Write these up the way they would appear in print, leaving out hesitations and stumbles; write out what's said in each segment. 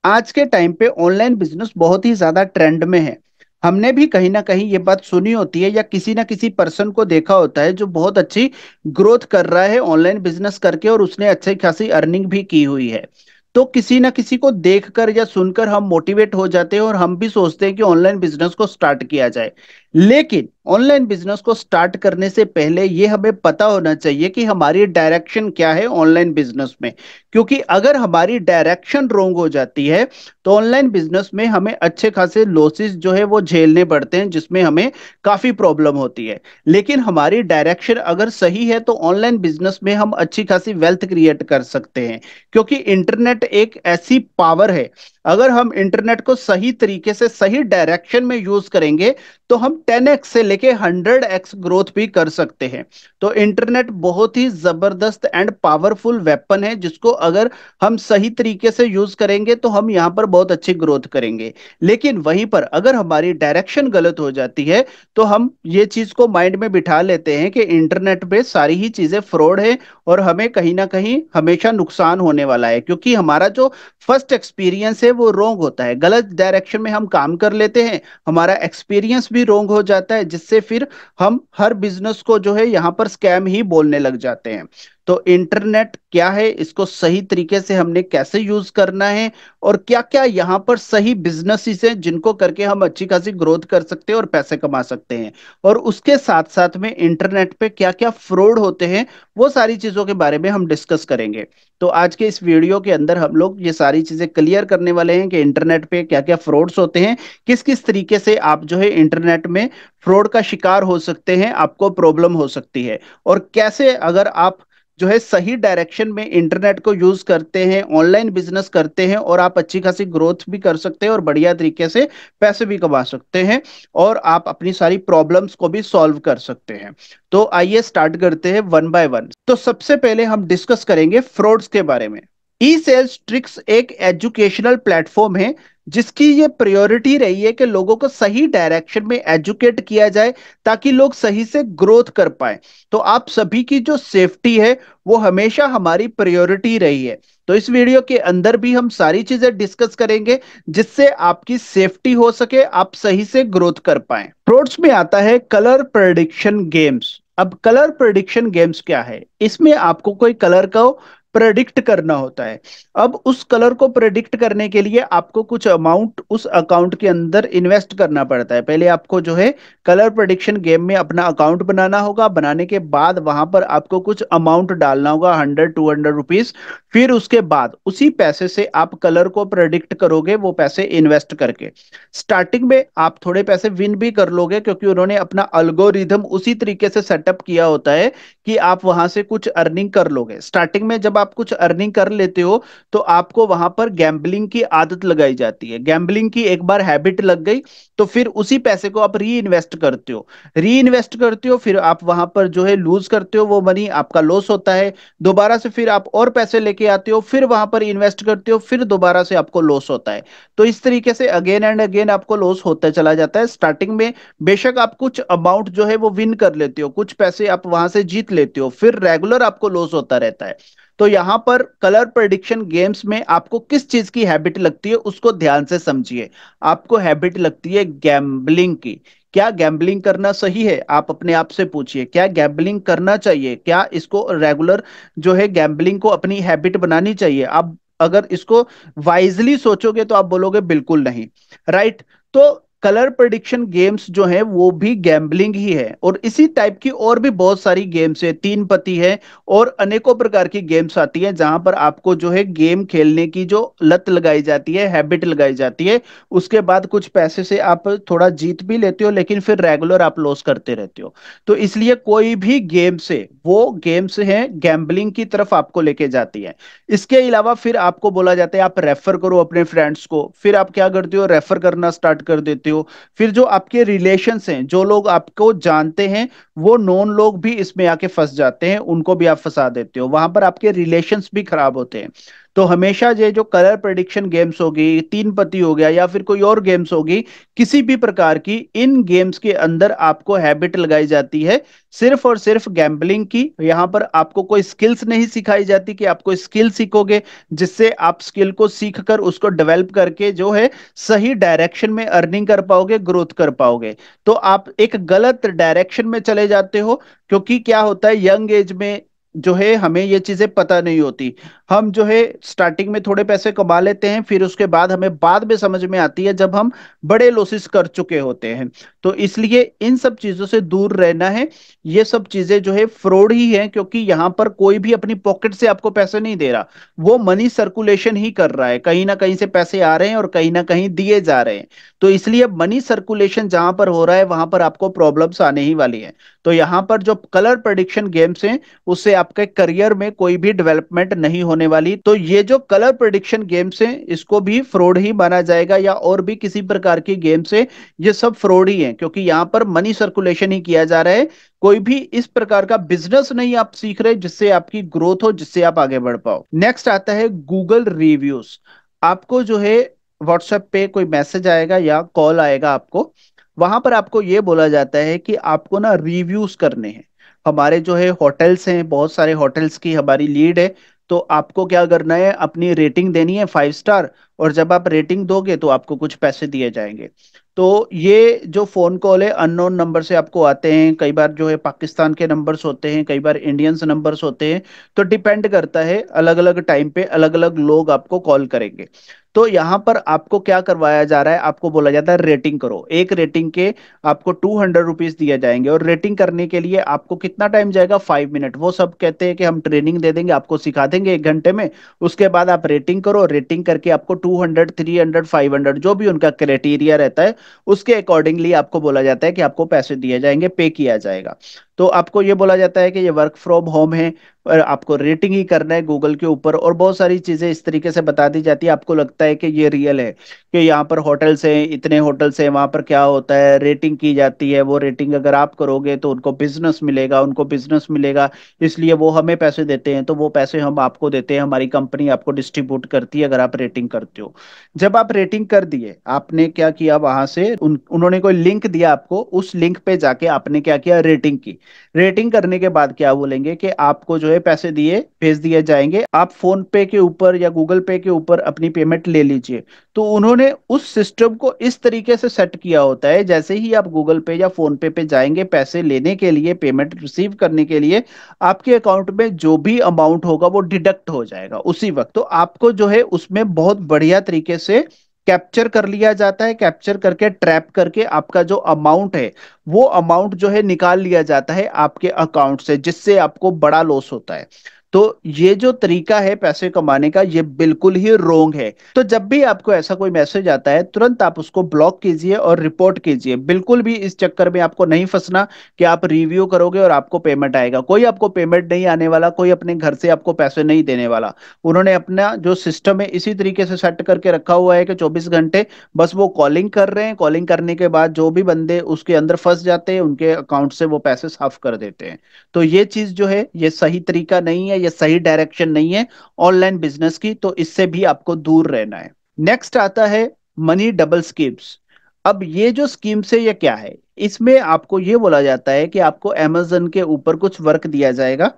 आज के टाइम पे ऑनलाइन बिजनेस बहुत ही ज्यादा ट्रेंड में है। हमने भी कहीं ना कहीं ये बात सुनी होती है या किसी ना किसी पर्सन को देखा होता है जो बहुत अच्छी ग्रोथ कर रहा है ऑनलाइन बिजनेस करके और उसने अच्छी खासी अर्निंग भी की हुई है। तो किसी ना किसी को देखकर या सुनकर हम मोटिवेट हो जाते हैं और हम भी सोचते हैं कि ऑनलाइन बिजनेस को स्टार्ट किया जाए। लेकिन ऑनलाइन बिजनेस को स्टार्ट करने से पहले ये हमें पता होना चाहिए कि हमारी डायरेक्शन क्या है ऑनलाइन बिजनेस में। क्योंकि अगर हमारी डायरेक्शन रोंग हो जाती है तो ऑनलाइन बिजनेस में हमें अच्छे खासे लॉसेस जो है वो झेलने पड़ते हैं, जिसमें हमें काफी प्रॉब्लम होती है। लेकिन हमारी डायरेक्शन अगर सही है तो ऑनलाइन बिजनेस में हम अच्छी खासी वेल्थ क्रिएट कर सकते हैं। क्योंकि इंटरनेट एक ऐसी पावर है, अगर हम इंटरनेट को सही तरीके से सही डायरेक्शन में यूज करेंगे तो हम 10x से लेके 100x ग्रोथ भी कर सकते हैं। तो इंटरनेट बहुत ही जबरदस्त एंड पावरफुल वेपन है, जिसको अगर हम सही तरीके से यूज करेंगे तो हम यहाँ पर बहुत अच्छी ग्रोथ करेंगे। लेकिन वहीं पर अगर हमारी डायरेक्शन गलत हो जाती है तो हम ये चीज को माइंड में बिठा लेते हैं कि इंटरनेट पे सारी ही चीजें फ्रॉड है और हमें कहीं ना कहीं हमेशा नुकसान होने वाला है। क्योंकि हमारा जो फर्स्ट एक्सपीरियंस है वो रोंग होता है, गलत डायरेक्शन में हम काम कर लेते हैं, हमारा एक्सपीरियंस भी रोंग हो जाता है, जिससे फिर हम हर बिजनेस को जो है यहाँ पर स्कैम ही बोलने लग जाते हैं। तो इंटरनेट क्या है, इसको सही तरीके से हमने कैसे यूज करना है और क्या क्या यहाँ पर सही बिजनेसेस हैं जिनको करके हम अच्छी खासी ग्रोथ कर सकते हैं और पैसे कमा सकते हैं। और उसके साथ साथ में इंटरनेट पे क्या क्या फ्रॉड होते हैं, वो सारी चीजों के बारे में हम डिस्कस करेंगे। तो आज के इस वीडियो के अंदर हम लोग ये सारी चीजें क्लियर करने वाले हैं कि इंटरनेट पे क्या क्या फ्रॉड्स होते हैं, किस किस तरीके से आप जो है इंटरनेट में फ्रॉड का शिकार हो सकते हैं, आपको प्रॉब्लम हो सकती है, और कैसे अगर आप जो है सही डायरेक्शन में इंटरनेट को यूज करते हैं, ऑनलाइन बिजनेस करते हैं, और आप अच्छी खासी ग्रोथ भी कर सकते हैं और बढ़िया तरीके से पैसे भी कमा सकते हैं और आप अपनी सारी प्रॉब्लम्स को भी सॉल्व कर सकते हैं। तो आइए स्टार्ट करते हैं वन बाय वन। तो सबसे पहले हम डिस्कस करेंगे फ्रॉड्स के बारे में। ई सेल्स ट्रिक्स एक एजुकेशनल प्लेटफॉर्म है जिसकी ये प्रायोरिटी रही है कि लोगों को सही डायरेक्शन में एजुकेट किया जाए ताकि लोग सही से ग्रोथ कर पाए। तो आप सभी की जो सेफ्टी है वो हमेशा हमारी प्रायोरिटी रही है। तो इस वीडियो के अंदर भी हम सारी चीजें डिस्कस करेंगे जिससे आपकी सेफ्टी हो सके, आप सही से ग्रोथ कर पाए। फ्रॉड्स में आता है कलर प्रेडिक्शन गेम्स। अब कलर प्रेडिक्शन गेम्स क्या है? इसमें आपको कोई कलर को प्रेडिक्ट करना होता है। अब उस कलर को प्रेडिक्ट करने के लिए आपको कुछ अमाउंट उस अकाउंट के अंदर इन्वेस्ट करना पड़ता है। पहले आपको जो है कलर प्रेडिक्शन गेम में अपना अकाउंट बनाना होगा। बनाने के बाद वहां पर आपको कुछ अमाउंट डालना होगा, 100-200 रुपीज। फिर उसके बाद उसी पैसे से आप कलर को प्रेडिक्ट करोगे, वो पैसे इन्वेस्ट करके। स्टार्टिंग में आप थोड़े पैसे विन भी कर लोगे क्योंकि उन्होंने अपना अल्गोरिदम उसी तरीके से सेटअप किया होता है कि आप वहां से कुछ अर्निंग कर लोगे। स्टार्टिंग में जब आप कुछ अर्निंग कर लेते हो तो आपको वहां पर गैम्बलिंग की आदत लगाई जाती है। गैम्बलिंग की एक बार हैबिट लग गई तो फिर उसी पैसे को आप री इन्वेस्ट करते हो। री इन्वेस्ट करते हो, फिर आप वहां पर जो है लूज करते हो, वो मनी आपका लॉस होता है। दोबारा से फिर आप और पैसे लेके आते हो, फिर वहां पर इन्वेस्ट करते हो, फिर दोबारा से आपको लॉस होता है। तो इस तरीके से अगेन एंड अगेन आपको लॉस होता चला जाता है। स्टार्टिंग में बेशक आप कुछ अमाउंट जो है वो विन कर लेते हो, कुछ पैसे आप वहां से जीत लेते हो, फिर रेगुलर आपको लॉस होता रहता है। तो यहां पर कलर प्रेडिक्शन गेम्स में आपको किस चीज की हैबिट लगती है उसको ध्यान से समझिए। आपको हैबिट लगती है गैम्बलिंग की। क्या गैम्बलिंग करना सही है? आप अपने आप से पूछिए, क्या गैम्बलिंग करना चाहिए? क्या इसको रेगुलर जो है गैम्बलिंग को अपनी हैबिट बनानी चाहिए? आप अगर इसको वाइजली सोचोगे तो आप बोलोगे बिल्कुल नहीं। राइट? तो कलर प्रेडिक्शन गेम्स जो है वो भी गैम्बलिंग ही है। और इसी टाइप की और भी बहुत सारी गेम्स है, तीन पत्ती है, और अनेकों प्रकार की गेम्स आती हैं जहां पर आपको जो है गेम खेलने की जो लत लगाई जाती है, हैबिट लगाई जाती है। उसके बाद कुछ पैसे से आप थोड़ा जीत भी लेते हो लेकिन फिर रेगुलर आप लॉस करते रहते हो। तो इसलिए कोई भी गेम से वो गेम्स हैं गैम्बलिंग की तरफ आपको लेके जाती है। इसके अलावा फिर आपको बोला जाता है आप रेफर करो अपने फ्रेंड्स को। फिर आप क्या करते हो? रेफर करना स्टार्ट कर देते हो। फिर जो आपके रिलेशंस हैं, जो लोग आपको जानते हैं, वो नॉन लोग भी इसमें आके फंस जाते हैं, उनको भी आप फंसा देते हो, वहां पर आपके रिलेशंस भी खराब होते हैं। तो हमेशा ये जो कलर प्रेडिक्शन गेम्स होगी, तीन पत्ती हो गया या फिर कोई और गेम्स होगी, किसी भी प्रकार की, इन गेम्स के अंदर आपको हैबिट लगाई जाती है सिर्फ और सिर्फ गैम्बलिंग की। यहाँ पर आपको कोई स्किल्स नहीं सिखाई जाती कि आपको स्किल सीखोगे जिससे आप स्किल को सीख कर उसको डेवलप करके जो है सही डायरेक्शन में अर्निंग कर पाओगे, ग्रोथ कर पाओगे। तो आप एक गलत डायरेक्शन में चले जाते हो, क्योंकि क्या होता है यंग एज में जो है हमें ये चीजें पता नहीं होती। हम जो है स्टार्टिंग में थोड़े पैसे कमा लेते हैं, फिर उसके बाद हमें बाद में समझ में आती है जब हम बड़े लॉसेस कर चुके होते हैं। तो इसलिए इन सब चीजों से दूर रहना है। ये सब चीजें जो है फ्रॉड ही है, क्योंकि यहाँ पर कोई भी अपनी पॉकेट से आपको पैसे नहीं दे रहा, वो मनी सर्कुलेशन ही कर रहा है। कहीं ना कहीं से पैसे आ रहे हैं और कहीं ना कहीं दिए जा रहे हैं। तो इसलिए मनी सर्कुलेशन जहां पर हो रहा है वहां पर आपको प्रॉब्लम्स आने ही वाली है। तो यहाँ पर जो कलर प्रेडिक्शन गेम्स हैं उससे आपके करियर में कोई भी डेवलपमेंट नहीं होने वाली। तो ये जो कलर प्रेडिक्शन गेम्स हैं इसको भी फ्रॉड ही माना जाएगा, या और भी किसी प्रकार की गेम्स है, ये सब फ्रॉड ही है, क्योंकि यहाँ पर मनी सर्कुलेशन ही किया जा रहा है। कोई भी इस प्रकार का बिजनेस नहीं आप सीख रहे जिससे आपकी ग्रोथ हो, जिससे आप आगे बढ़ पाओ। नेक्स्ट आता है गूगल रिव्यूज। आपको जो है व्हाट्सएप पे कोई मैसेज आएगा या कॉल आएगा आपको, वहां पर आपको ये बोला जाता है कि आपको ना रिव्यूज करने हैं। हमारे जो है होटल्स हैं, बहुत सारे होटल्स की हमारी लीड है। तो आपको क्या करना है, अपनी रेटिंग देनी है 5 स्टार, और जब आप रेटिंग दोगे तो आपको कुछ पैसे दिए जाएंगे। तो ये जो फोन कॉल है अननोन नंबर से आपको आते हैं, कई बार जो है पाकिस्तान के नंबर्स होते हैं, कई बार इंडियंस नंबर्स होते हैं। तो डिपेंड करता है, अलग अलग टाइम पे अलग अलग लोग आपको कॉल करेंगे। तो यहाँ पर आपको क्या करवाया जा रहा है, आपको बोला जाता है रेटिंग करो। एक रेटिंग के आपको 200 रुपीज दिए जाएंगे, और रेटिंग करने के लिए आपको कितना टाइम जाएगा, 5 मिनट। वो सब कहते हैं कि हम ट्रेनिंग दे देंगे, आपको सिखा देंगे 1 घंटे में। उसके बाद आप रेटिंग करो, रेटिंग करके आपको 200, 300, 500 जो भी उनका क्राइटेरिया रहता है उसके अकॉर्डिंगली आपको बोला जाता है कि आपको पैसे दिए जाएंगे, पे किया जाएगा। तो आपको ये बोला जाता है कि ये वर्क फ्रॉम होम है, और आपको रेटिंग ही करना है गूगल के ऊपर, और बहुत सारी चीजें इस तरीके से बता दी जाती है। आपको लगता है कि ये रियल है, कि यहाँ पर होटल्स हैं, इतने होटल्स हैं, वहां पर क्या होता है रेटिंग की जाती है। वो रेटिंग अगर आप करोगे तो उनको बिजनेस मिलेगा, उनको बिजनेस मिलेगा, इसलिए वो हमें पैसे देते हैं। तो वो पैसे हम आपको देते हैं, हमारी कंपनी आपको डिस्ट्रीब्यूट करती है अगर आप रेटिंग करते हो। जब आप रेटिंग कर दिए, आपने क्या किया, वहां से उन्होंने कोई लिंक दिया आपको, उस लिंक पे जाके आपने क्या किया, रेटिंग की। रेटिंग करने के बाद क्या बोलेंगे कि आपको जो है पैसे दिए भेज दिए जाएंगे, आप फोन पे के ऊपर या गूगल पे के ऊपर अपनी पेमेंट ले लीजिए। तो उन्होंने उस सिस्टम को इस तरीके से सेट किया होता है, जैसे ही आप गूगल पे या फोन पे पे जाएंगे पैसे लेने के लिए, पेमेंट रिसीव करने के लिए, आपके अकाउंट में जो भी अमाउंट होगा वो डिडक्ट हो जाएगा उसी वक्त। तो आपको जो है उसमें बहुत बढ़िया तरीके से कैप्चर कर लिया जाता है, कैप्चर करके ट्रैप करके आपका जो अमाउंट है वो अमाउंट जो है निकाल लिया जाता है आपके अकाउंट से, जिससे आपको बड़ा लॉस होता है। तो ये जो तरीका है पैसे कमाने का, ये बिल्कुल ही रोंग है। तो जब भी आपको ऐसा कोई मैसेज आता है तुरंत आप उसको ब्लॉक कीजिए और रिपोर्ट कीजिए। बिल्कुल भी इस चक्कर में आपको नहीं फंसना कि आप रिव्यू करोगे और आपको पेमेंट आएगा। कोई आपको पेमेंट नहीं आने वाला, कोई अपने घर से आपको पैसे नहीं देने वाला। उन्होंने अपना जो सिस्टम है इसी तरीके से सेट करके रखा हुआ है कि 24 घंटे बस वो कॉलिंग कर रहे हैं, कॉलिंग करने के बाद जो भी बंदे उसके अंदर फंस जाते हैं उनके अकाउंट से वो पैसे साफ कर देते हैं। तो ये चीज जो है ये सही तरीका नहीं है, ये सही डायरेक्शन नहीं है ऑनलाइन बिजनेस की। तो इससे भी आपको दूर रहना है। नेक्स्ट आता है मनी डबल स्कीम्स। अब ये जो स्कीम्स है ये क्या है, इसमें आपको ये बोला जाता है कि आपको अमेजन के ऊपर कुछ वर्क दिया जाएगा,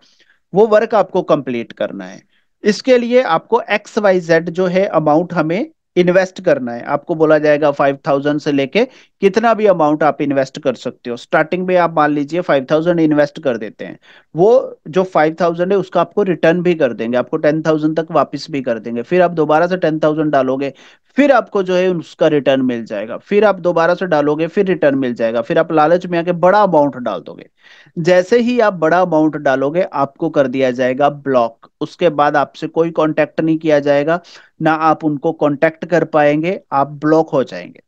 वो वर्क आपको कंप्लीट करना है। इसके लिए आपको XYZ जो है अमाउंट हमें इन्वेस्ट करना है। आपको बोला जाएगा 5000 से लेके कितना भी अमाउंट आप इन्वेस्ट कर सकते हो। स्टार्टिंग में आप मान लीजिए 5000 इन्वेस्ट कर देते हैं, वो जो 5000 है उसका आपको रिटर्न भी कर देंगे, आपको 10,000 तक वापस भी कर देंगे। फिर आप दोबारा से 10,000 डालोगे, फिर आपको जो है उसका रिटर्न मिल जाएगा। फिर आप दोबारा से डालोगे, फिर रिटर्न मिल जाएगा। फिर आप लालच में आके बड़ा अमाउंट डाल दोगे। जैसे ही आप बड़ा अमाउंट डालोगे आपको कर दिया जाएगा ब्लॉक। उसके बाद आपसे कोई कांटेक्ट नहीं किया जाएगा, ना आप उनको कांटेक्ट कर पाएंगे, आप ब्लॉक हो जाएंगे।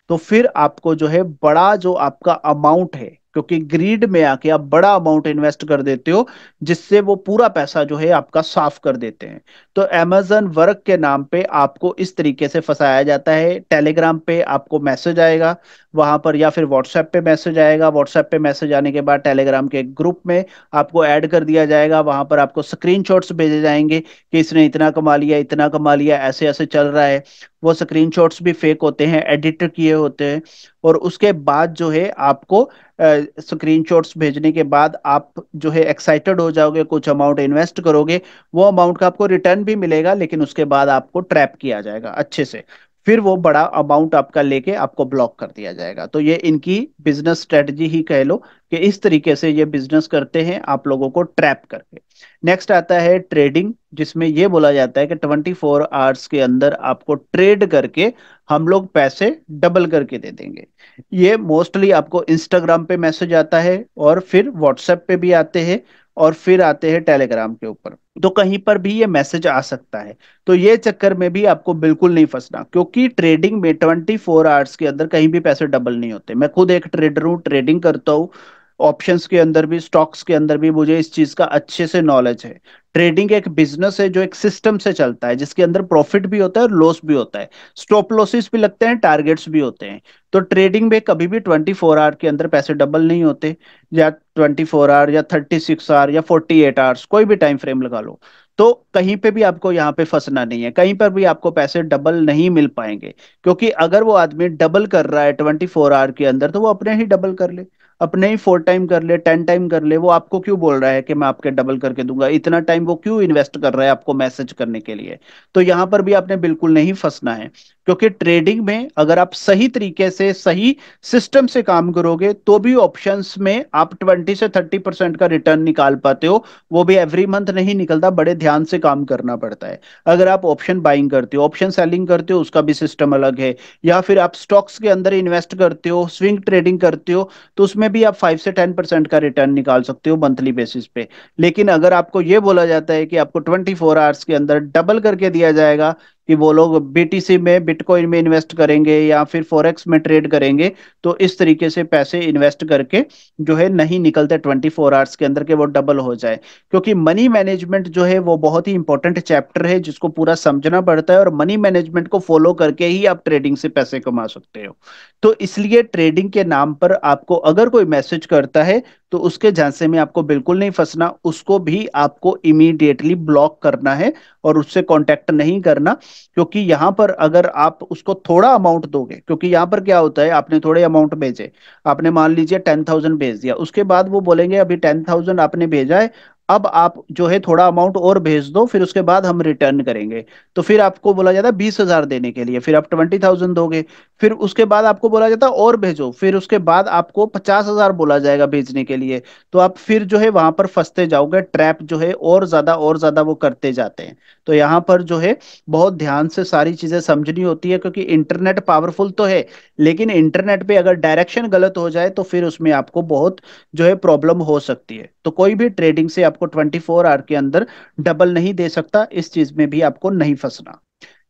तो फिर आपको जो है बड़ा जो आपका अमाउंट है क्योंकि ग्रीड में आके आप बड़ा अमाउंट इन्वेस्ट कर देते हो, जिससे वो पूरा पैसा जो है आपका साफ कर देते हैं। तो amazon वर्क के नाम पे आपको इस तरीके से फंसाया जाता है। टेलीग्राम पे आपको मैसेज आएगा वहां पर, या फिर व्हाट्सएप पे मैसेज आएगा। व्हाट्सएप पे मैसेज आने के बाद टेलीग्राम के ग्रुप में आपको ऐड कर दिया जाएगा। वहां पर आपको स्क्रीनशॉट्स भेजे जाएंगे कि इसने इतना कमा लिया, इतना कमा लिया, ऐसे ऐसे चल रहा है। वो स्क्रीनशॉट्स भी फेक होते हैं, एडिट किए होते हैं। और उसके बाद जो है आपको स्क्रीनशॉट्स भेजने के बाद आप जो है एक्साइटेड हो जाओगे, कुछ अमाउंट इन्वेस्ट करोगे, वो अमाउंट का आपको रिटर्न भी मिलेगा, लेकिन उसके बाद आपको ट्रैप किया जाएगा अच्छे से। फिर वो बड़ा अमाउंट आपका लेके आपको ब्लॉक कर दिया जाएगा। तो ये इनकी बिजनेस स्ट्रेटजी ही कह लो कि इस तरीके से ये बिजनेस करते हैं आप लोगों को ट्रैप करके। नेक्स्ट आता है ट्रेडिंग, जिसमें ये बोला जाता है कि 24 आवर्स के अंदर आपको ट्रेड करके हम लोग पैसे डबल करके दे देंगे। ये मोस्टली आपको इंस्टाग्राम पे मैसेज आता है, और फिर व्हाट्सएप पे भी आते हैं, और फिर आते हैं टेलीग्राम के ऊपर। तो कहीं पर भी ये मैसेज आ सकता है। तो ये चक्कर में भी आपको बिल्कुल नहीं फंसना, क्योंकि ट्रेडिंग में 24 आवर्स के अंदर कहीं भी पैसे डबल नहीं होते। मैं खुद एक ट्रेडर हूँ, ट्रेडिंग करता हूँ। ऑप्शंस के अंदर भी, स्टॉक्स के अंदर भी मुझे इस चीज का अच्छे से नॉलेज है। ट्रेडिंग एक बिजनेस है जो एक सिस्टम से चलता है, जिसके अंदर प्रॉफिट भी होता है और लॉस भी होता है। स्टॉप लॉसेस भी लगते हैं, टारगेट्स भी होते हैं। तो ट्रेडिंग में कभी भी 24 आवर के अंदर पैसे डबल नहीं होते, या 24 आवर या 36 आवर या 48 आवर्स, कोई भी टाइम फ्रेम लगा लो। तो कहीं पे भी आपको यहाँ पे फंसना नहीं है, कहीं पर भी आपको पैसे डबल नहीं मिल पाएंगे। क्योंकि अगर वो आदमी डबल कर रहा है 24 आवर के अंदर, तो वो अपने ही डबल कर ले, अपने ही 4 टाइम कर ले, 10 टाइम कर ले। वो आपको क्यों बोल रहा है कि मैं आपके डबल करके दूंगा? इतना टाइम वो क्यों इन्वेस्ट कर रहा है आपको मैसेज करने के लिए? तो यहाँ पर भी आपने बिल्कुल नहीं फंसना है। क्योंकि ट्रेडिंग में अगर आप सही तरीके से, सही सिस्टम से काम करोगे, तो भी ऑप्शंस में आप 20 से 30% का रिटर्न निकाल पाते हो। वो भी एवरी मंथ नहीं निकलता, बड़े ध्यान से काम करना पड़ता है। अगर आप ऑप्शन बाइंग करते हो, ऑप्शन सेलिंग करते हो, उसका भी सिस्टम अलग है। या फिर आप स्टॉक्स के अंदर इन्वेस्ट करते हो, स्विंग ट्रेडिंग करते हो, तो उसमें भी आप 5 से 10% का रिटर्न निकाल सकते हो मंथली बेसिस पे। लेकिन अगर आपको ये बोला जाता है कि आपको 24 आवर्स के अंदर डबल करके दिया जाएगा, कि वो लोग बीटीसी में, बिटकॉइन में इन्वेस्ट करेंगे या फिर फॉरेक्स में ट्रेड करेंगे, तो इस तरीके से पैसे इन्वेस्ट करके जो है नहीं निकलते 24 आवर्स के अंदर के वो डबल हो जाए। क्योंकि मनी मैनेजमेंट जो है वो बहुत ही इंपॉर्टेंट चैप्टर है, जिसको पूरा समझना पड़ता है, और मनी मैनेजमेंट को फॉलो करके ही आप ट्रेडिंग से पैसे कमा सकते हो। तो इसलिए ट्रेडिंग के नाम पर आपको अगर कोई मैसेज करता है, तो उसके झांसे में आपको बिल्कुल नहीं फंसना, उसको भी आपको इमीडिएटली ब्लॉक करना है और उससे कांटेक्ट नहीं करना। क्योंकि यहाँ पर अगर आप उसको थोड़ा अमाउंट दोगे, क्योंकि यहाँ पर क्या होता है, आपने थोड़े अमाउंट भेजे, आपने मान लीजिए 10,000 भेज दिया, उसके बाद वो बोलेंगे अभी 10,000 आपने भेजा है, अब आप जो है थोड़ा अमाउंट और भेज दो, फिर उसके बाद हम रिटर्न करेंगे। तो फिर आपको बोला जाता है 20,000 देने के लिए, फिर आप 20,000 दोगे। फिर उसके बाद आपको बोला जाता है और भेजो, फिर उसके बाद आपको 50,000 बोला जाएगा भेजने के लिए। तो आप फिर जो है वहां पर फंसते जाओगे, ट्रैप जो है और ज्यादा वो करते जाते हैं। तो यहाँ पर जो है बहुत ध्यान से सारी चीजें समझनी होती है, क्योंकि इंटरनेट पावरफुल तो है, लेकिन इंटरनेट पे अगर डायरेक्शन गलत हो जाए, तो फिर उसमें आपको बहुत जो है प्रॉब्लम हो सकती है। तो कोई भी ट्रेडिंग से आपको 24 आवर के अंदर डबल नहीं दे सकता, इस चीज में भी आपको नहीं फंसना।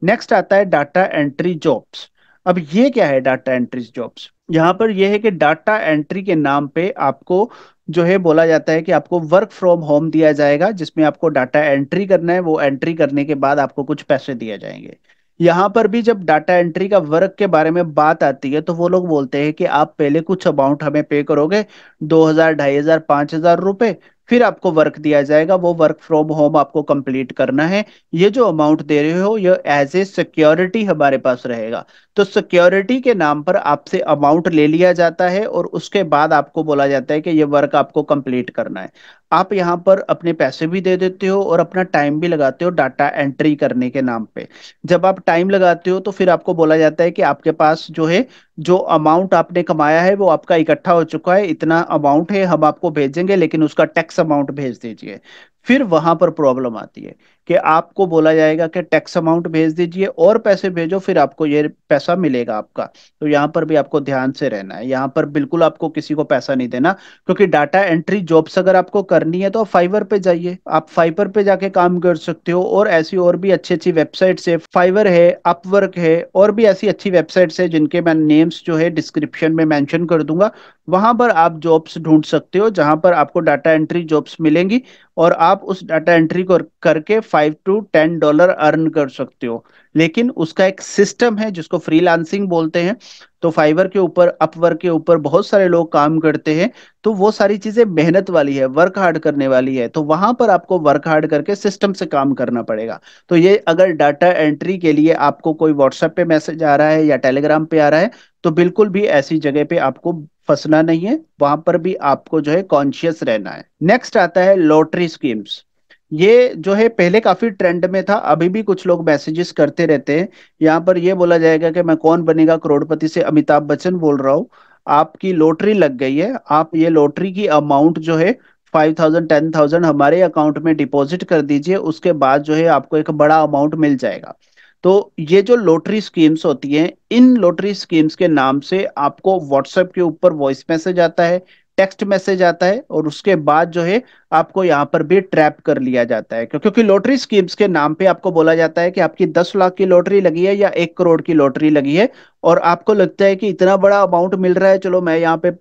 नेक्स्ट आता है डाटा एंट्री जॉब्स। अब ये क्या है डाटा एंट्री जॉब्स? यहाँ पर यह है कि डाटा एंट्री के नाम पे आपको जो है बोला जाता है कि आपको वर्क फ्रॉम होम दिया जाएगा, जिसमें आपको डाटा एंट्री करना है। वो एंट्री करने के बाद आपको कुछ पैसे दिए जाएंगे। यहाँ पर भी जब डाटा एंट्री का वर्क के बारे में बात आती है, तो वो लोग बोलते हैं कि आप पहले कुछ अमाउंट हमें पे करोगे, 2,000, 2,500, 5,000 रुपए, फिर आपको वर्क दिया जाएगा। वो वर्क फ्रॉम होम आपको कंप्लीट करना है। ये जो अमाउंट दे रहे हो, ये एज ए सिक्योरिटी हमारे पास रहेगा। तो सिक्योरिटी के नाम पर आपसे अमाउंट ले लिया जाता है, और उसके बाद आपको बोला जाता है कि ये वर्क आपको कंप्लीट करना है। आप यहाँ पर अपने पैसे भी दे देते हो और अपना टाइम भी लगाते हो डाटा एंट्री करने के नाम पे। जब आप टाइम लगाते हो, तो फिर आपको बोला जाता है कि आपके पास जो है, जो अमाउंट आपने कमाया है वो आपका इकट्ठा हो चुका है, इतना अमाउंट है, हम आपको भेजेंगे, लेकिन उसका टैक्स अमाउंट भेज दीजिए। फिर वहां पर प्रॉब्लम आती है कि आपको बोला जाएगा कि टैक्स अमाउंट भेज दीजिए और पैसे भेजो, फिर आपको ये पैसा मिलेगा आपका। तो यहाँ पर भी आपको ध्यान से रहना है, यहाँ पर बिल्कुल आपको किसी को पैसा नहीं देना। क्योंकि डाटा एंट्री जॉब्स अगर आपको करनी है तो आप फाइवर पे जाइए, आप फाइवर पे जाके काम कर सकते हो। और ऐसी और भी अच्छी अच्छी वेबसाइट्स है, फाइवर है, अपवर्क है, और भी ऐसी अच्छी वेबसाइट्स है जिनके मैं नेम्स जो है डिस्क्रिप्शन में मेंशन कर दूंगा। वहां पर आप जॉब्स ढूंढ सकते हो जहां पर आपको डाटा एंट्री जॉब्स मिलेंगी, और आप उस डाटा एंट्री को करके $5 to $10 अर्न कर सकते हो। लेकिन उसका एक सिस्टम है जिसको फ्रीलांसिंग बोलते हैं। तो फाइवर के ऊपर, अपवर्क के ऊपर बहुत सारे लोग काम करते हैं। तो वो सारी चीजें मेहनत वाली है, वर्क हार्ड करने वाली है, तो वहां पर आपको वर्क हार्ड करके सिस्टम से काम करना पड़ेगा। तो ये अगर डाटा एंट्री के लिए आपको कोई व्हाट्सएप पे मैसेज आ रहा है या टेलीग्राम पे आ रहा है, तो बिल्कुल भी ऐसी जगह पे आपको फंसना नहीं है, वहां पर भी आपको जो है कॉन्शियस रहना है। नेक्स्ट आता है लॉटरी स्कीम्स। ये जो है पहले काफी ट्रेंड में था, अभी भी कुछ लोग मैसेजेस करते रहते हैं। यहाँ पर ये बोला जाएगा कि मैं कौन बनेगा करोड़पति से अमिताभ बच्चन बोल रहा हूँ। आपकी लॉटरी लग गई है, आप ये लॉटरी की अमाउंट जो है 5,000 10,000 हमारे अकाउंट में डिपॉजिट कर दीजिए, उसके बाद जो है आपको एक बड़ा अमाउंट मिल जाएगा। तो ये जो लॉटरी स्कीम्स होती हैं, इन लॉटरी स्कीम्स के नाम से आपको व्हाट्सएप के ऊपर वॉइस मैसेज आता है, टेक्स्ट मैसेज आता है, और उसके बाद जो है आपको यहाँ पर भी ट्रैप कर लिया जाता है। क्योंकि लॉटरी स्कीम्स के नाम पे आपको बोला जाता है कि आपकी 10 लाख की लॉटरी लगी है या 1 करोड़ की लॉटरी लगी है, और आपको लगता है कि इतना बड़ा अमाउंट मिल रहा है, चलो मैं यहाँ पे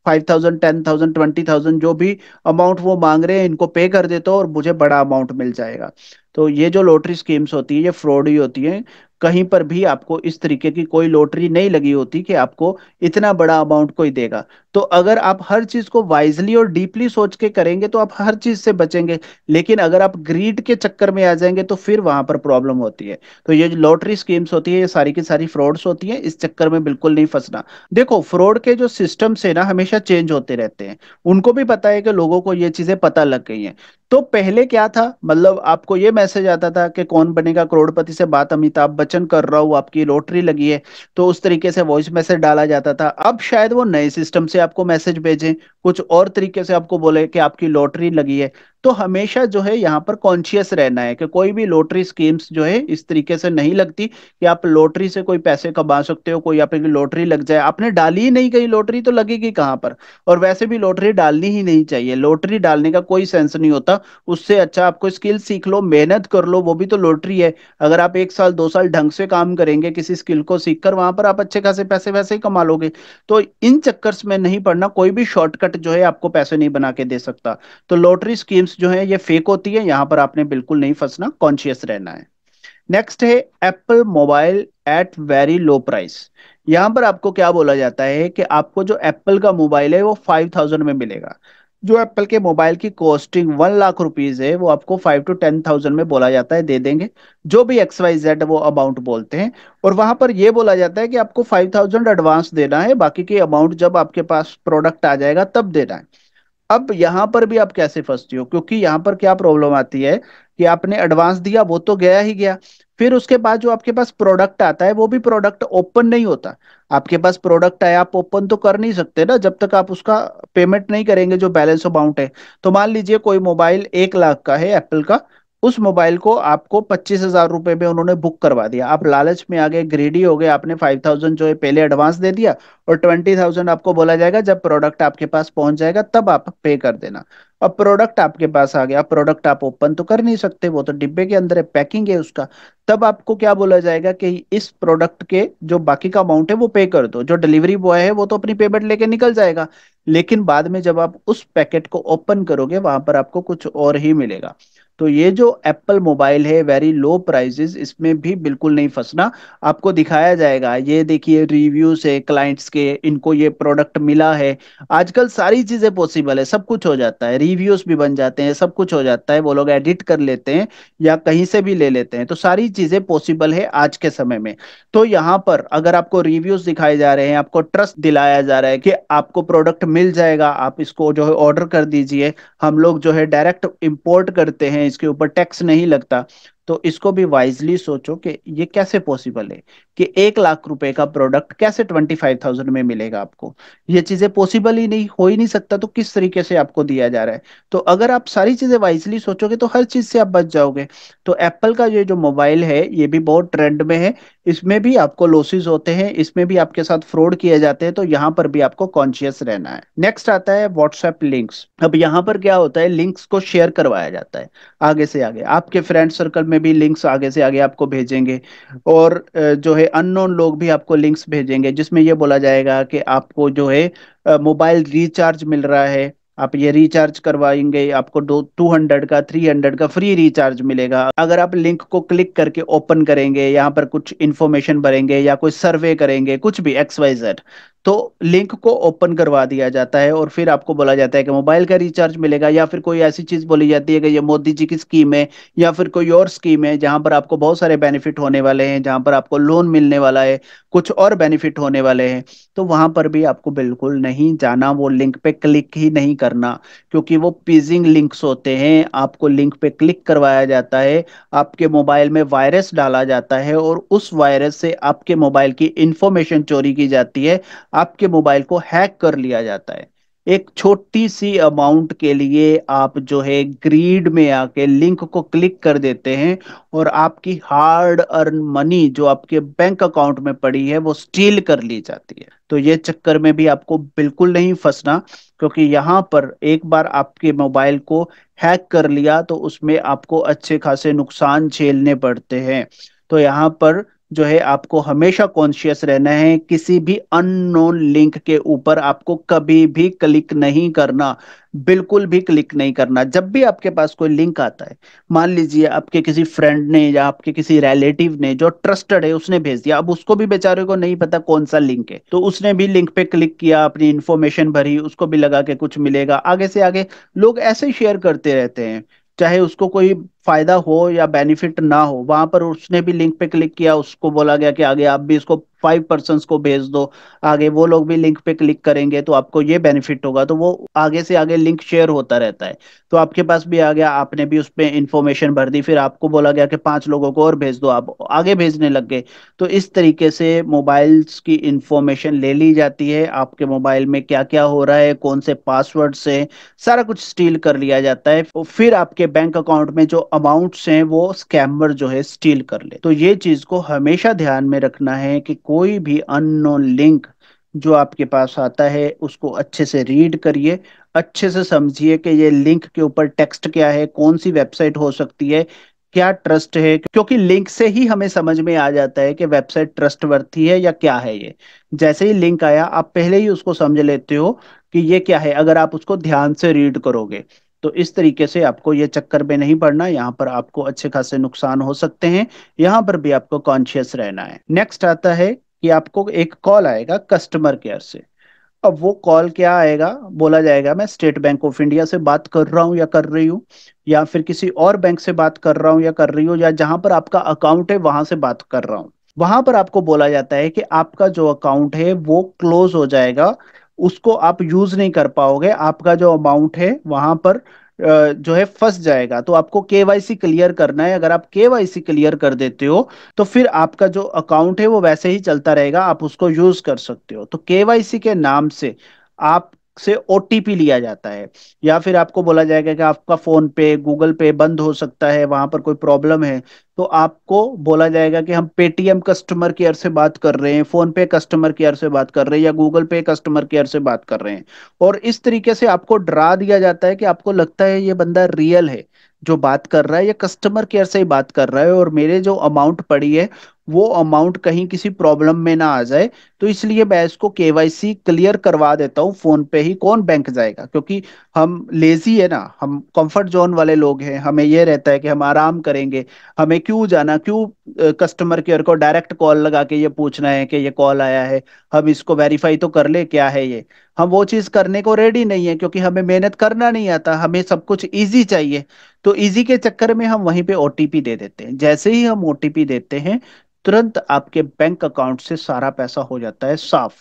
5,000 10,000 20,000 जो भी अमाउंट वो मांग रहे हैं इनको पे कर देता हूँ और मुझे बड़ा अमाउंट मिल जाएगा। तो ये जो लॉटरी स्कीम्स होती है ये फ्रॉड ही होती है। कहीं पर भी आपको इस तरीके की कोई लॉटरी नहीं लगी होती कि आपको इतना बड़ा अमाउंट कोई देगा। तो अगर आप हर चीज को वाइजली और डीपली सोच के करेंगे तो आप हर चीज से बचेंगे। लेकिन अगर आप ग्रीड के चक्कर में आ जाएंगे तो फिर वहां पर प्रॉब्लम होती है। तो ये जो लॉटरी स्कीम्स होती है ये सारी की सारी फ्रॉड्स होती है, इस चक्कर में बिल्कुल नहीं फंसना। देखो, फ्रॉड के जो सिस्टम्स है ना हमेशा चेंज होते रहते हैं। उनको भी पता है कि लोगों को ये चीजें पता लग गई हैं। तो पहले क्या था, मतलब आपको ये मैसेज आता था कि कौन बनेगा करोड़पति से बात अमिताभ बच्चन कर रहा हूँ, आपकी लॉटरी लगी है। तो उस तरीके से वॉइस मैसेज डाला जाता था। अब शायद वो नए सिस्टम से आपको मैसेज भेजें, कुछ और तरीके से आपको बोले कि आपकी लॉटरी लगी है। तो हमेशा जो है यहाँ पर कॉन्शियस रहना है कि कोई भी लॉटरी स्कीम्स जो है इस तरीके से नहीं लगती कि आप लॉटरी से कोई पैसे कमा सकते हो। कोई आपकी लॉटरी लग जाए, आपने डाली ही नहीं कहीं लॉटरी, तो लगेगी कहाँ पर। और वैसे भी लॉटरी डालनी ही नहीं चाहिए, लॉटरी डालने का कोई सेंस नहीं होता। उससे अच्छा आपको स्किल सीख लो, मेहनत कर लो, वो भी तो लॉटरी है। अगर आप 1 साल 2 साल ढंग से काम करेंगे किसी स्किल को सीखकर, वहां पर आप अच्छे खासे पैसे वैसे ही कमा लोगे। तो इन चक्कर्स में नहीं पड़ना, कोई भी शॉर्टकट जो है आपको पैसे नहीं बना के दे सकता। तो लॉटरी स्कीम्स जो है ये फेक होती है, यहाँ पर आपने बिल्कुल नहीं फंसना, कॉन्शियस रहना है। नेक्स्ट है Apple mobile at very low price. यहाँ पर आपको क्या बोला जाता है कि आपको जो एप्पल का मोबाइल है वो 5,000 में मिलेगा। जो एप्पल के मोबाइल की कॉस्टिंग 1 लाख रुपीज है वो आपको 5 to 10,000 में बोला जाता है दे देंगे। जो भी XYZ वो अमाउंट बोलते हैं। और वहां पर यह बोला जाता है कि आपको 5,000 एडवांस देना है, बाकी की अमाउंट जब आपके पास प्रोडक्ट आ जाएगा तब देना है। अब यहां पर भी आप कैसे फंसती हो, क्योंकि यहां पर क्या प्रॉब्लम आती है कि आपने एडवांस दिया वो तो गया ही गया। फिर उसके बाद जो आपके पास प्रोडक्ट आता है वो भी प्रोडक्ट ओपन नहीं होता। आपके पास प्रोडक्ट आया, आप ओपन तो कर नहीं सकते ना जब तक आप उसका पेमेंट नहीं करेंगे जो बैलेंस अमाउंट है। तो मान लीजिए कोई मोबाइल 1 लाख का है एप्पल का, उस मोबाइल को आपको 25,000 रुपए में उन्होंने बुक करवा दिया, आप लालच में आ गए, ग्रेडी हो गए, आपने 5,000 जो है पहले एडवांस दे दिया, और 20,000 आपको बोला जाएगा जब प्रोडक्ट आपके पास पहुंच जाएगा तब आप पे कर देना। अब प्रोडक्ट आपके पास आ गया, प्रोडक्ट आप ओपन तो कर नहीं सकते, वो तो डिब्बे के अंदर है, पैकिंग है उसका। तब आपको क्या बोला जाएगा कि इस प्रोडक्ट के जो बाकी का अमाउंट है वो पे कर दो। जो डिलीवरी बॉय है वो तो अपनी पेमेंट लेके निकल जाएगा, लेकिन बाद में जब आप उस पैकेट को ओपन करोगे वहां पर आपको कुछ और ही मिलेगा। तो ये जो एप्पल मोबाइल है वेरी लो प्राइसेस, इसमें भी बिल्कुल नहीं फंसना। आपको दिखाया जाएगा, ये देखिए रिव्यूज है क्लाइंट्स के, इनको ये प्रोडक्ट मिला है। आजकल सारी चीजें पॉसिबल है, सब कुछ हो जाता है, रिव्यूज भी बन जाते हैं, सब कुछ हो जाता है, वो लोग एडिट कर लेते हैं या कहीं से भी ले लेते हैं। तो सारी चीजें पॉसिबल है आज के समय में। तो यहाँ पर अगर आपको रिव्यूज दिखाए जा रहे हैं, आपको ट्रस्ट दिलाया जा रहा है कि आपको प्रोडक्ट मिल जाएगा, आप इसको जो है ऑर्डर कर दीजिए, हम लोग जो है डायरेक्ट इंपोर्ट करते हैं, इसके ऊपर टैक्स नहीं लगता। तो इसको भी वाइजली सोचो कि ये कैसे पॉसिबल है कि 1 लाख रुपए का प्रोडक्ट कैसे 25,000 में मिलेगा आपको। ये चीजें पॉसिबल ही नहीं, हो ही नहीं सकता, तो किस तरीके से आपको दिया जा रहा है। तो अगर आप सारी चीजें वाइजली सोचोगे तो हर चीज से आप बच जाओगे। तो एप्पल का ये जो मोबाइल है ये भी बहुत ट्रेंड में है। इसमें भी आपको लॉसेस होते हैं, इसमें भी आपके साथ फ्रॉड किए जाते हैं, तो यहाँ पर भी आपको कॉन्शियस रहना है। नेक्स्ट आता है व्हाट्सएप लिंक्स। अब यहाँ पर क्या होता है, लिंक्स को शेयर करवाया जाता है आगे से आगे, आपके फ्रेंड सर्कल में भी लिंक्स आगे से आगे आपको भेजेंगे। और जो है अननोन लोग भी आपको लिंक्स भेजेंगे जिसमें ये बोला जाएगा कि आपको जो है मोबाइल रिचार्ज मिल रहा है, आप ये रिचार्ज करवाएंगे आपको 200 का 300 का फ्री रिचार्ज मिलेगा। अगर आप लिंक को क्लिक करके ओपन करेंगे, यहाँ पर कुछ इन्फॉर्मेशन भरेंगे या कोई सर्वे करेंगे, कुछ भी XYZ, तो लिंक को ओपन करवा दिया जाता है और फिर आपको बोला जाता है कि मोबाइल का रिचार्ज मिलेगा, या फिर कोई ऐसी चीज बोली जाती है कि ये मोदी जी की स्कीम है या फिर कोई और स्कीम है जहां पर आपको बहुत सारे बेनिफिट होने वाले हैं, जहां पर आपको लोन मिलने वाला है, कुछ और बेनिफिट होने वाले हैं। तो वहां पर भी आपको बिल्कुल नहीं जाना, वो लिंक पे क्लिक ही नहीं करना, क्योंकि वो पीजिंग लिंक्स होते हैं। आपको लिंक पे क्लिक करवाया जाता है, आपके मोबाइल में वायरस डाला जाता है और उस वायरस से आपके मोबाइल की इंफॉर्मेशन चोरी की जाती है, आपके मोबाइल को हैक कर लिया जाता है। एक छोटी सी अमाउंट के लिए आप जो है ग्रीड में आके लिंक को क्लिक कर देते हैं और आपकी हार्ड अर्न मनी जो आपके बैंक अकाउंट में पड़ी है वो स्टील कर ली जाती है। तो ये चक्कर में भी आपको बिल्कुल नहीं फंसना, क्योंकि यहाँ पर एक बार आपके मोबाइल को हैक कर लिया तो उसमें आपको अच्छे खासे नुकसान झेलने पड़ते हैं। तो यहाँ पर जो है आपको हमेशा कॉन्शियस रहना है, किसी भी अननोन लिंक के ऊपर आपको कभी भी क्लिक नहीं करना, बिल्कुल भी क्लिक नहीं करना। जब भी आपके पास कोई लिंक आता है, मान लीजिए आपके किसी फ्रेंड ने या आपके किसी रिलेटिव ने जो ट्रस्टेड है उसने भेज दिया, अब उसको भी बेचारे को नहीं पता कौन सा लिंक है, तो उसने भी लिंक पे क्लिक किया, अपनी इंफॉर्मेशन भरी, उसको भी लगा के कुछ मिलेगा, आगे से आगे लोग ऐसे ही शेयर करते रहते हैं, चाहे उसको कोई फायदा हो या बेनिफिट ना हो। वहां पर उसने भी लिंक पे क्लिक किया, उसको बोला गया कि आगे आप भी इसको 5 पर्सन्स को भेज दो, आगे वो लोग भी लिंक पे क्लिक करेंगे तो आपको ये बेनिफिट होगा, तो वो आगे से आगे लिंक शेयर होता रहता है। तो आपके पास भी आ गया, आपने भी उस पे इंफॉर्मेशन भर दी, फिर आपको बोला गया कि 5 लोगों को और भेज दो, आप आगे भेजने लग गए। तो इस तरीके से मोबाइल्स की इंफॉर्मेशन ले ली जाती है, आपके मोबाइल में क्या क्या हो रहा है, कौन से पासवर्ड से, सारा कुछ स्टील कर लिया जाता है। और फिर आपके बैंक अकाउंट में जो अमाउंट्स हैं वो स्कैमर जो है स्टील कर ले। तो ये चीज को हमेशा ध्यान में रखना है कि कोई भी अननोन लिंक जो आपके पास आता है उसको अच्छे से रीड करिए, अच्छे से समझिए कि ये लिंक के ऊपर टेक्स्ट क्या है, कौन सी वेबसाइट हो सकती है, क्या ट्रस्ट है, क्योंकि लिंक से ही हमें समझ में आ जाता है कि वेबसाइट ट्रस्टवर्थी है या क्या है ये। जैसे ही लिंक आया आप पहले ही उसको समझ लेते हो कि ये क्या है, अगर आप उसको ध्यान से रीड करोगे। तो इस तरीके से आपको ये चक्कर में नहीं पड़ना, यहाँ पर आपको अच्छे खासे नुकसान हो सकते हैं, यहाँ पर भी आपको कॉन्शियस रहना है। नेक्स्ट आता है कि आपको एक कॉल आएगा कस्टमर केयर से। अब वो कॉल क्या आएगा, बोला जाएगा मैं स्टेट बैंक ऑफ इंडिया से बात कर रहा हूँ या कर रही हूँ, या फिर किसी और बैंक से बात कर रहा हूँ या कर रही हूँ, या जहां पर आपका अकाउंट है वहां से बात कर रहा हूँ। वहां पर आपको बोला जाता है कि आपका जो अकाउंट है वो क्लोज हो जाएगा, उसको आप यूज नहीं कर पाओगे, आपका जो अमाउंट है वहां पर जो है फंस जाएगा। तो आपको केवाईसी क्लियर करना है, अगर आप केवाईसी क्लियर कर देते हो तो फिर आपका जो अकाउंट है वो वैसे ही चलता रहेगा, आप उसको यूज कर सकते हो। तो केवाईसी के नाम से आप से ओटीपी लिया जाता है, या फिर आपको बोला जाएगा कि आपका फोन पे गूगल पे बंद हो सकता है, वहां पर कोई प्रॉब्लम है, तो आपको बोला जाएगा कि हम पेटीएम कस्टमर केयर से बात कर रहे हैं, फोन पे कस्टमर केयर से बात कर रहे हैं, या गूगल पे कस्टमर केयर से बात कर रहे हैं। और इस तरीके से आपको डरा दिया जाता है कि आपको लगता है ये बंदा रियल है, जो बात कर रहा है ये कस्टमर केयर से ही बात कर रहा है, और मेरे जो अमाउंट पड़ी है वो अमाउंट कहीं किसी प्रॉब्लम में ना आ जाए, तो इसलिए मैं इसको केवाईसी क्लियर करवा देता हूँ फोन पे ही। कौन बैंक जाएगा, क्योंकि हम लेजी है ना, हम कंफर्ट जोन वाले लोग हैं, हमें ये रहता है कि हम आराम करेंगे, हमें क्यों जाना, क्यों कस्टमर केयर को डायरेक्ट कॉल लगा के ये पूछना है कि ये कॉल आया है, हम इसको वेरीफाई तो कर ले क्या है ये। हम वो चीज करने को रेडी नहीं है, क्योंकि हमें मेहनत करना नहीं आता, हमें सब कुछ इजी चाहिए। तो इजी के चक्कर में हम वहीं पे ओटीपी दे देते हैं, जैसे ही हम ओटीपी देते हैं तुरंत आपके बैंक अकाउंट से सारा पैसा हो जाता है साफ।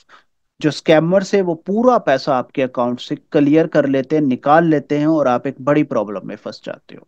जो स्कैमर से वो पूरा पैसा आपके अकाउंट से क्लियर कर लेते हैं, निकाल लेते हैं, और आप एक बड़ी प्रॉब्लम में फंस जाते हो।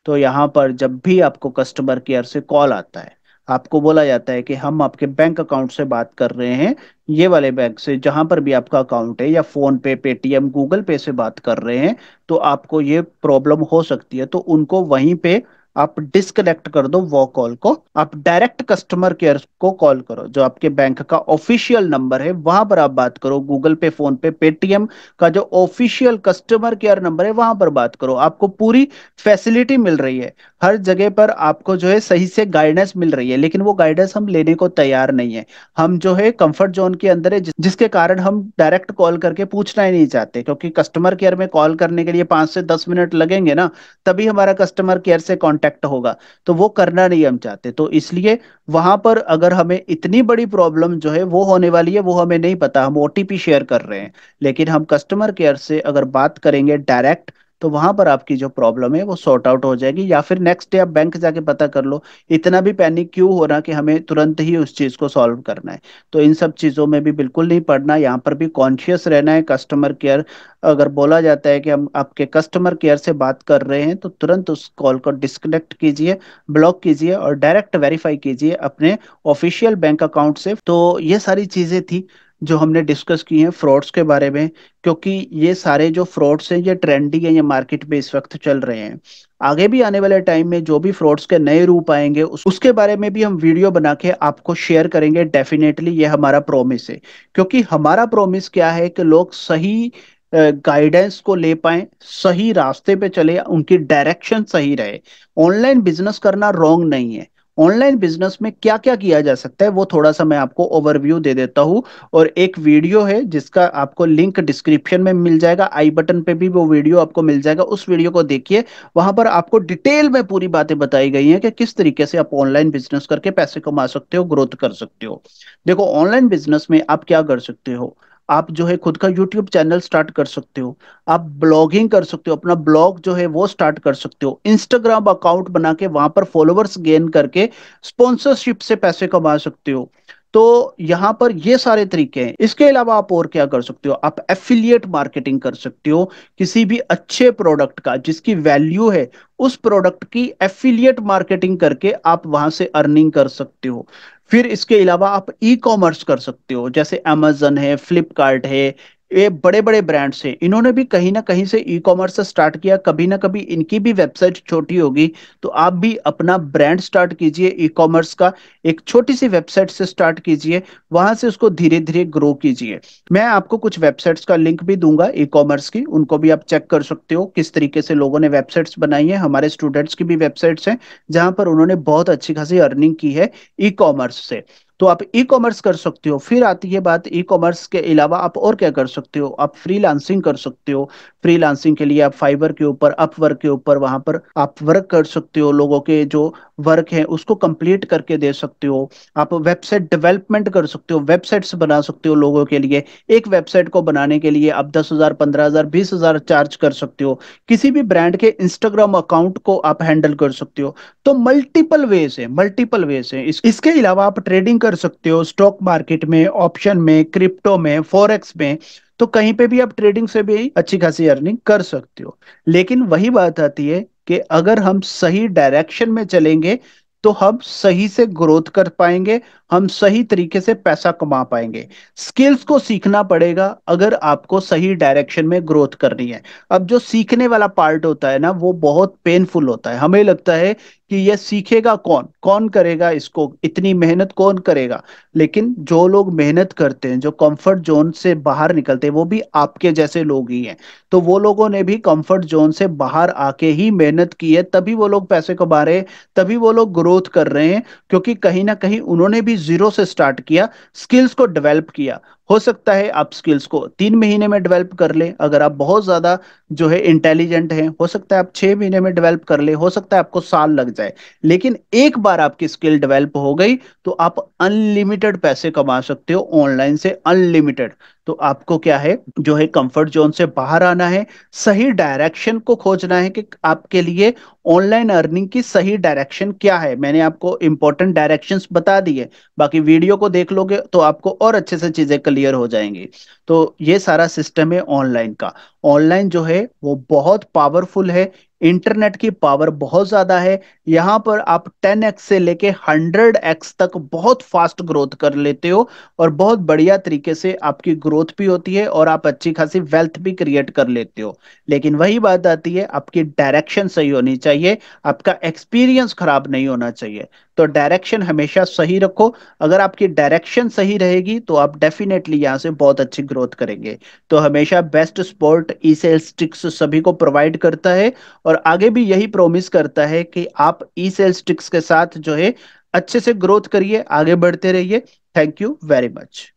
तो यहाँ पर जब भी आपको कस्टमर केयर से कॉल आता है, आपको बोला जाता है कि हम आपके बैंक अकाउंट से बात कर रहे हैं, ये वाले बैंक से जहां पर भी आपका अकाउंट है, या फोन पे, पेटीएम, गूगल पे से बात कर रहे हैं, तो आपको ये प्रॉब्लम हो सकती है। तो उनको वहीं पे आप डिस्कनेक्ट कर दो वो कॉल को, आप डायरेक्ट कस्टमर केयर को कॉल करो, जो आपके बैंक का ऑफिशियल नंबर है वहां पर आप बात करो। गूगल पे, फोन पे, पेटीएम का जो ऑफिशियल कस्टमर केयर नंबर है वहां पर बात करो। आपको पूरी फैसिलिटी मिल रही है, हर जगह पर आपको जो है सही से गाइडेंस मिल रही है, लेकिन वो गाइडेंस हम लेने को तैयार नहीं है। हम जो है कंफर्ट जोन के अंदर है, जिसके कारण हम डायरेक्ट कॉल करके पूछना ही नहीं चाहते, क्योंकि कस्टमर केयर में कॉल करने के लिए 5 से 10 मिनट लगेंगे ना, तभी हमारा कस्टमर केयर से कांटेक्ट होगा। तो वो करना नहीं हम चाहते, तो इसलिए वहां पर अगर हमें इतनी बड़ी प्रॉब्लम जो है वो होने वाली है, वो हमें नहीं पता, हम ओटीपी शेयर कर रहे हैं, लेकिन हम कस्टमर केयर से अगर बात करेंगे डायरेक्ट, तो वहां पर आपकी जो प्रॉब्लम है वो सॉर्ट आउट हो जाएगी। या फिर नेक्स्ट डे आप बैंक जाके पता कर लो, इतना भी पैनिक क्यों हो रहा कि हमें तुरंत ही उस चीज को सॉल्व करना है। तो इन सब चीजों में भी बिल्कुल नहीं पड़ना, यहाँ पर भी कॉन्शियस रहना है। कस्टमर केयर अगर बोला जाता है कि हम आपके कस्टमर केयर से बात कर रहे हैं, तो तुरंत उस कॉल को डिस्कनेक्ट कीजिए, ब्लॉक कीजिए और डायरेक्ट वेरीफाई कीजिए अपने ऑफिशियल बैंक अकाउंट से। तो ये सारी चीजें थी जो हमने डिस्कस की हैं फ्रॉड्स के बारे में, क्योंकि ये सारे जो फ्रॉड्स हैं ये ट्रेंडी हैं, ये मार्केट में इस वक्त चल रहे हैं। आगे भी आने वाले टाइम में जो भी फ्रॉड्स के नए रूप आएंगे उसके बारे में भी हम वीडियो बना के आपको शेयर करेंगे डेफिनेटली, ये हमारा प्रॉमिस है। क्योंकि हमारा प्रॉमिस क्या है कि लोग सही गाइडेंस को ले पाए, सही रास्ते पे चले, उनकी डायरेक्शन सही रहे। ऑनलाइन बिजनेस करना रॉन्ग नहीं है। ऑनलाइन बिजनेस में क्या क्या किया जा सकता है वो थोड़ा सा मैं आपको ओवरव्यू दे देता हूँ। और एक वीडियो है जिसका आपको लिंक डिस्क्रिप्शन में मिल जाएगा, आई बटन पे भी वो वीडियो आपको मिल जाएगा, उस वीडियो को देखिए। वहां पर आपको डिटेल में पूरी बातें बताई गई हैं कि किस तरीके से आप ऑनलाइन बिजनेस करके पैसे कमा सकते हो, ग्रोथ कर सकते हो। देखो, ऑनलाइन बिजनेस में आप क्या कर सकते हो, आप जो है खुद का यूट्यूब चैनल स्टार्ट कर सकते हो, आप ब्लॉगिंग कर सकते हो, अपना ब्लॉग जो है वो स्टार्ट कर सकते हो, इंस्टाग्राम अकाउंट बना के वहां पर फॉलोअर्स गेन करके स्पॉन्सरशिप से पैसे कमा सकते हो। तो यहाँ पर ये सारे तरीके हैं। इसके अलावा आप और क्या कर सकते हो, आप एफिलिएट मार्केटिंग कर सकते हो। किसी भी अच्छे प्रोडक्ट का जिसकी वैल्यू है, उस प्रोडक्ट की एफिलिएट मार्केटिंग करके आप वहां से अर्निंग कर सकते हो। फिर इसके अलावा आप ई कॉमर्स कर सकते हो, जैसे अमेजन है, फ्लिपकार्ट है, ये बड़े बड़े ब्रांड्स हैं, इन्होंने भी कहीं ना कहीं से ई कॉमर्स स्टार्ट किया, कभी ना कभी इनकी भी वेबसाइट छोटी होगी। तो आप भी अपना ब्रांड स्टार्ट कीजिए ई कॉमर्स का, एक छोटी सी वेबसाइट से स्टार्ट कीजिए, वहां से उसको धीरे धीरे ग्रो कीजिए। मैं आपको कुछ वेबसाइट्स का लिंक भी दूंगा ई कॉमर्स की, उनको भी आप चेक कर सकते हो किस तरीके से लोगों ने वेबसाइट्स बनाई है। हमारे स्टूडेंट्स की भी वेबसाइट्स हैं जहां पर उन्होंने बहुत अच्छी खासी अर्निंग की है ई कॉमर्स से। तो आप ई कॉमर्स कर सकते हो। फिर आती है बात, ई कॉमर्स के अलावा आप और क्या कर सकते हो, आप फ्रीलांसिंग कर सकते हो। फ्रीलांसिंग के लिए आप फाइवर के ऊपर, अपवर्क के ऊपर, वहां पर आप वर्क कर सकते हो, लोगों के जो वर्क है उसको कंप्लीट करके दे सकते हो। आप वेबसाइट डेवलपमेंट कर सकते हो, वेबसाइट्स बना सकते हो लोगों के लिए। एक वेबसाइट को बनाने के लिए आप 10,000, 15,000, 20,000 चार्ज कर सकते हो। किसी भी ब्रांड के इंस्टाग्राम अकाउंट को आप हैंडल कर सकते हो। तो मल्टीपल वेज है, मल्टीपल वेज है। इसके अलावा आप ट्रेडिंग कर सकते हो, स्टॉक मार्केट में, ऑप्शन में, क्रिप्टो में, फॉरेक्स में। तो कहीं पे भी आप ट्रेडिंग से भी अच्छी खासी अर्निंग कर सकते हो। लेकिन वही बात आती है कि अगर हम सही डायरेक्शन में चलेंगे तो हम सही से ग्रोथ कर पाएंगे, हम सही तरीके से पैसा कमा पाएंगे। स्किल्स को सीखना पड़ेगा अगर आपको सही डायरेक्शन में ग्रोथ करनी है। अब जो सीखने वाला पार्ट होता है ना, वो बहुत पेनफुल होता है। हमें लगता है कि ये सीखेगा कौन, कौन करेगा इसको, इतनी मेहनत कौन करेगा। लेकिन जो लोग मेहनत करते हैं, जो कंफर्ट जोन से बाहर निकलते हैं, वो भी आपके जैसे लोग ही हैं। तो वो लोगों ने भी कंफर्ट जोन से बाहर आके ही मेहनत की है, तभी वो लोग पैसे कमा रहे हैं, तभी वो लोग ग्रोथ कर रहे हैं। क्योंकि कहीं ना कहीं उन्होंने भी जीरो से स्टार्ट किया, स्किल्स को डेवलप किया। हो सकता है आप स्किल्स को 3 महीने में डेवलप कर ले, अगर आप बहुत ज्यादा जो है इंटेलिजेंट हैं, हो सकता है आप 6 महीने में डेवलप कर ले, हो सकता है आपको साल लग जाए। लेकिन एक बार आपकी स्किल डेवलप हो गई तो आप अनलिमिटेड पैसे कमा सकते हो ऑनलाइन से, अनलिमिटेड। तो आपको क्या है, जो है कंफर्ट जोन से बाहर आना है, सही डायरेक्शन को खोजना है कि आपके लिए ऑनलाइन अर्निंग की सही डायरेक्शन क्या है। मैंने आपको इंपॉर्टेंट डायरेक्शंस बता दिए, बाकी वीडियो को देख लोगे तो आपको और अच्छे से चीजें क्लियर हो जाएंगी। तो ये सारा सिस्टम है ऑनलाइन का। ऑनलाइन जो है वो बहुत पावरफुल है, इंटरनेट की पावर बहुत ज्यादा है। यहाँ पर आप 10x से लेके 100x तक बहुत फास्ट ग्रोथ कर लेते हो, और बहुत बढ़िया तरीके से आपकी ग्रोथ भी होती है और आप अच्छी खासी वेल्थ भी क्रिएट कर लेते हो। लेकिन वही बात आती है, आपकी डायरेक्शन सही होनी चाहिए, आपका एक्सपीरियंस खराब नहीं होना चाहिए। तो डायरेक्शन हमेशा सही रखो। अगर आपकी डायरेक्शन सही रहेगी तो आप डेफिनेटली यहाँ से बहुत अच्छी ग्रोथ करेंगे। तो हमेशा बेस्ट सपोर्ट ई सेल्स ट्रिक्स सभी को प्रोवाइड करता है, और आगे भी यही प्रॉमिस करता है कि आप ई सेल्स ट्रिक्स के साथ जो है अच्छे से ग्रोथ करिए, आगे बढ़ते रहिए। Thank you very much.